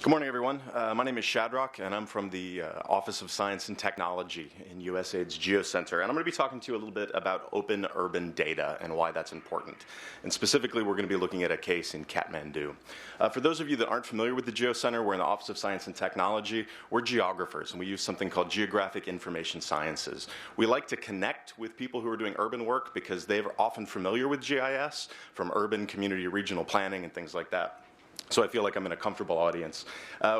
Good morning, everyone. My name is Shadrock, and I'm from the Office of Science and Technology in USAID's GeoCenter. And I'm going to be talking to you a little bit about open urban data and why that's important. And specifically, we're going to be looking at a case in Katmandu. For those of you that aren't familiar with the GeoCenter, we're in the Office of Science and Technology. We're geographers, and we use something called Geographic Information Sciences. We like to connect with people who are doing urban work because they're often familiar with GIS from urban, community, regional planning, and things like that. So I feel like I'm in a comfortable audience.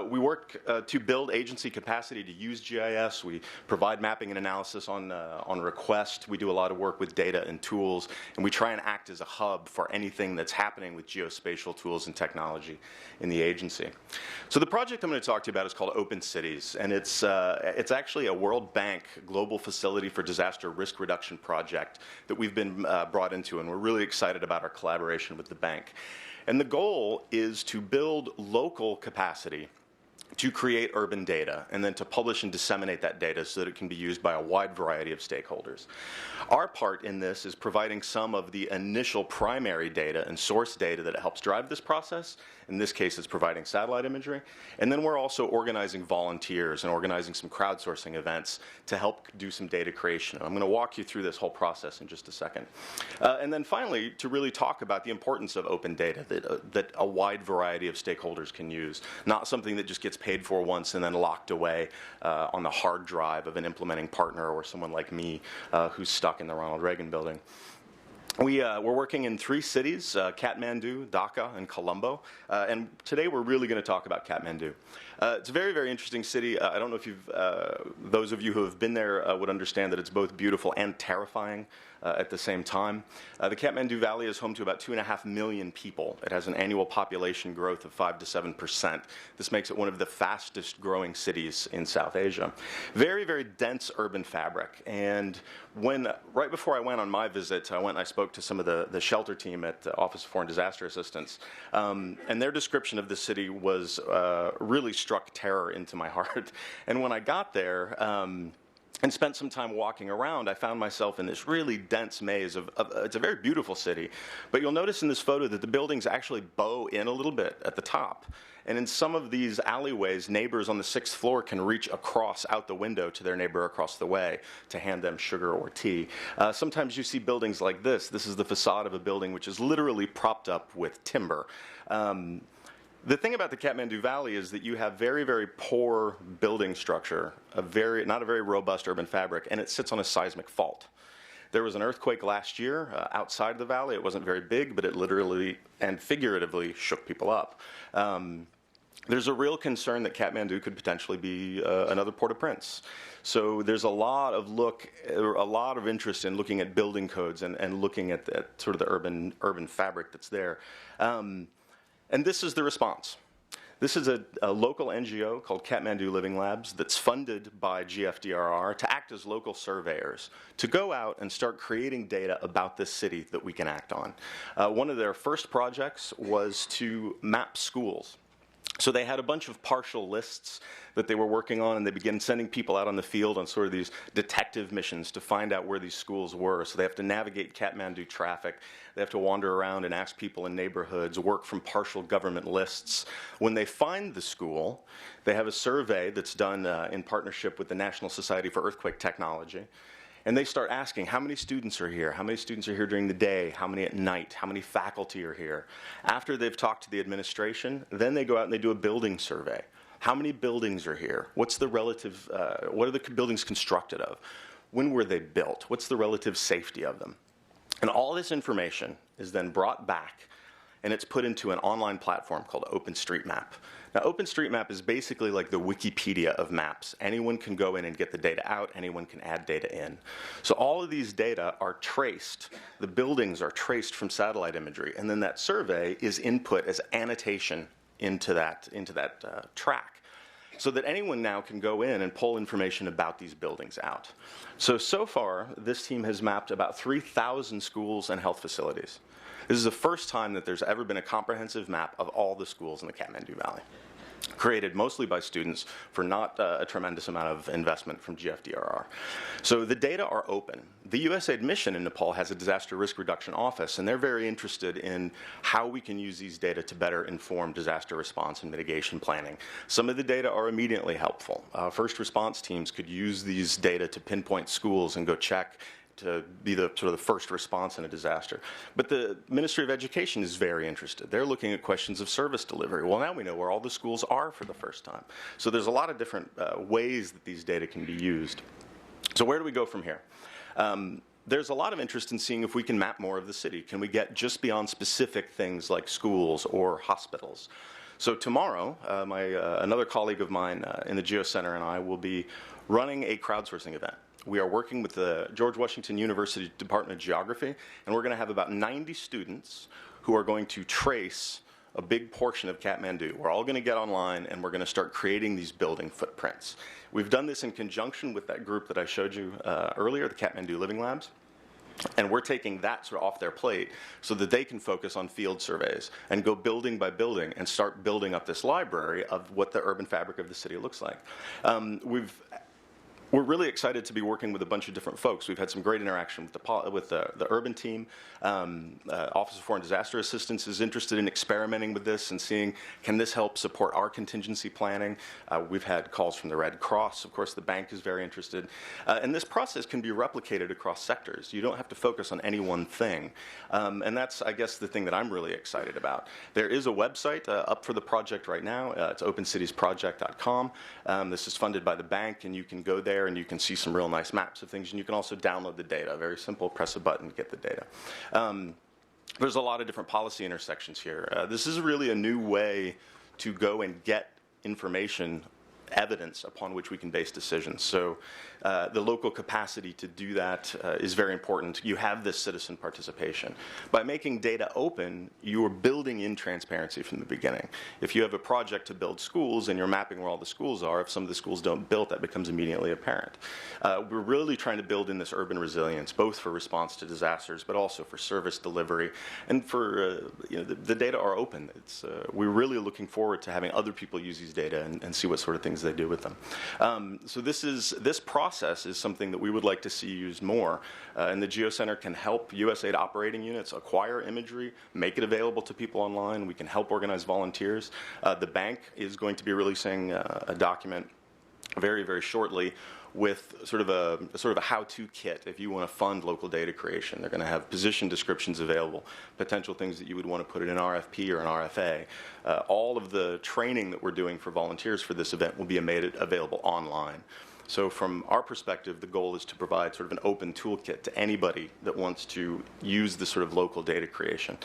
We work to build agency capacity to use GIS. We provide mapping and analysis on request. We do a lot of work with data and tools, and we try and act as a hub for anything that's happening with geospatial tools and technology in the agency. So the project I'm going to talk to you about is called Open Cities, and it's actually a World Bank Global Facility for Disaster Risk Reduction project that we've been brought into, and we're really excited about our collaboration with the bank. And the goal is to build local capacity to create urban data and then to publish and disseminate that data so that it can be used by a wide variety of stakeholders. Our part in this is providing some of the initial primary data and source data that helps drive this process. In this case, it's providing satellite imagery. And then we're also organizing volunteers and organizing some crowdsourcing events to help do some data creation. And I'm going to walk you through this whole process in just a second. And then finally, to really talk about the importance of open data that a wide variety of stakeholders can use, not something that just gets paid for once and then locked away on the hard drive of an implementing partner or someone like me who's stuck in the Ronald Reagan building. We're working in 3 cities, Katmandu, Dhaka, and Colombo. And today we're really going to talk about Katmandu. It's a very, very interesting city. I don't know if those of you who have been there would understand that it's both beautiful and terrifying at the same time. The Katmandu Valley is home to about 2.5 million people. It has an annual population growth of 5 to 7%. This makes it one of the fastest growing cities in South Asia. Very, very dense urban fabric. And right before I went on my visit, I spoke to some of the shelter team at the Office of Foreign Disaster Assistance. And their description of the city was really struck terror into my heart. And when I got there, and spent some time walking around, I found myself in this really dense maze it's a very beautiful city. But you'll notice in this photo that the buildings actually bow in a little bit at the top. And in some of these alleyways, neighbors on the 6th floor can reach across out the window to their neighbor across the way to hand them sugar or tea. Sometimes you see buildings like this. This is the facade of a building which is literally propped up with timber. The thing about the Katmandu Valley is that you have very, very poor building structure, not a very robust urban fabric, and it sits on a seismic fault. There was an earthquake last year outside the valley. It wasn't very big, but it literally and figuratively shook people up. There's a real concern that Katmandu could potentially be another Port-au-Prince. So there's a lot of interest in looking at building codes and looking at sort of the urban fabric that's there. And this is the response. This is a local NGO called Katmandu Living Labs that's funded by GFDRR to act as local surveyors, to go out and start creating data about this city that we can act on. One of their first projects was to map schools. So they had a bunch of partial lists that they were working on, and they began sending people out on the field on sort of these detective missions to find out where these schools were. So they have to navigate Katmandu traffic. They have to wander around and ask people in neighborhoods, work from partial government lists. When they find the school, they have a survey that's done in partnership with the National Society for Earthquake Technology. And they start asking, how many students are here? How many students are here during the day? How many at night? How many faculty are here? After they've talked to the administration, then they go out and they do a building survey. How many buildings are here? What's the relative, what are the buildings constructed of? When were they built? What's the relative safety of them? And all this information is then brought back, and it's put into an online platform called Openstreetmap. Now, Openstreetmap is basically like the Wikipedia of maps. Anyone can go in and get the data out. Anyone can add data in. So all of these data are traced. The buildings are traced from satellite imagery, and then that survey is input as annotation into that track, so that anyone now can go in and pull information about these buildings out. So far, this team has mapped about 3,000 schools and health facilities. This is the first time that there's ever been a comprehensive map of all the schools in the Katmandu Valley. created mostly by students for not a tremendous amount of investment from GFDRR. So the data are open. The USAID mission in Nepal has a disaster risk reduction office, and they're very interested in how we can use these data to better inform disaster response and mitigation planning. Some of the data are immediately helpful. First response teams could use these data to pinpoint schools and go check to be the sort of the first response in a disaster. But the Ministry of Education is very interested. They're looking at questions of service delivery. Well, now we know where all the schools are for the first time. So there's a lot of different ways that these data can be used. So where do we go from here? There's a lot of interest in seeing if we can map more of the city. Can we get just beyond specific things like schools or hospitals? So tomorrow, another colleague of mine in the GeoCenter and I will be running a crowdsourcing event. We are working with the George Washington University Department of Geography, and we're going to have about 90 students who are going to trace a big portion of Katmandu. We're all going to get online, and we're going to start creating these building footprints. We've done this in conjunction with that group that I showed you earlier, the Katmandu Living Labs. And we're taking that sort of off their plate so that they can focus on field surveys and go building by building and start building up this library of what the urban fabric of the city looks like. We're really excited to be working with a bunch of different folks. We've had some great interaction with the urban team. Office of Foreign Disaster Assistance is interested in experimenting with this and seeing, can this help support our contingency planning? We've had calls from the Red Cross. Of course, the bank is very interested. And this process can be replicated across sectors. You don't have to focus on any one thing. And that's, I guess, the thing that I'm really excited about. There is a website up for the project right now. It's opencitiesproject.com. This is funded by the bank, and you can go there and you can see some real nice maps of things, and you can also download the data. Very simple, press a button, get the data. There's a lot of different policy intersections here. This is really a new way to go and get information, evidence upon which we can base decisions. So the local capacity to do that is very important. You have this citizen participation. By making data open, you are building in transparency from the beginning. If you have a project to build schools and you're mapping where all the schools are, if some of the schools don't build, that becomes immediately apparent. We're really trying to build in this urban resilience, both for response to disasters, but also for service delivery. And for, the data are open. We're really looking forward to having other people use these data and see what sort of things they do with them. So this process is something that we would like to see used more. And the GeoCenter can help USAID operating units acquire imagery, make it available to people online. We can help organize volunteers. The bank is going to be releasing a document very, very shortly with sort of a how-to kit if you want to fund local data creation. They're going to have position descriptions available, potential things that you would want to put in an RFP or an RFA. All of the training that we're doing for volunteers for this event will be made available online. So from our perspective, the goal is to provide sort of an open toolkit to anybody that wants to use this sort of local data creation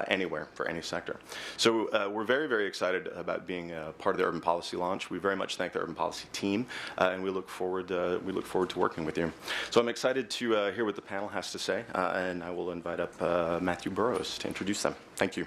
anywhere for any sector. So we're very, very excited about being part of the urban policy launch. We very much thank the urban policy team, and we look forward to working with you. So I'm excited to hear what the panel has to say, and I will invite up Matthew Burrows to introduce them. Thank you.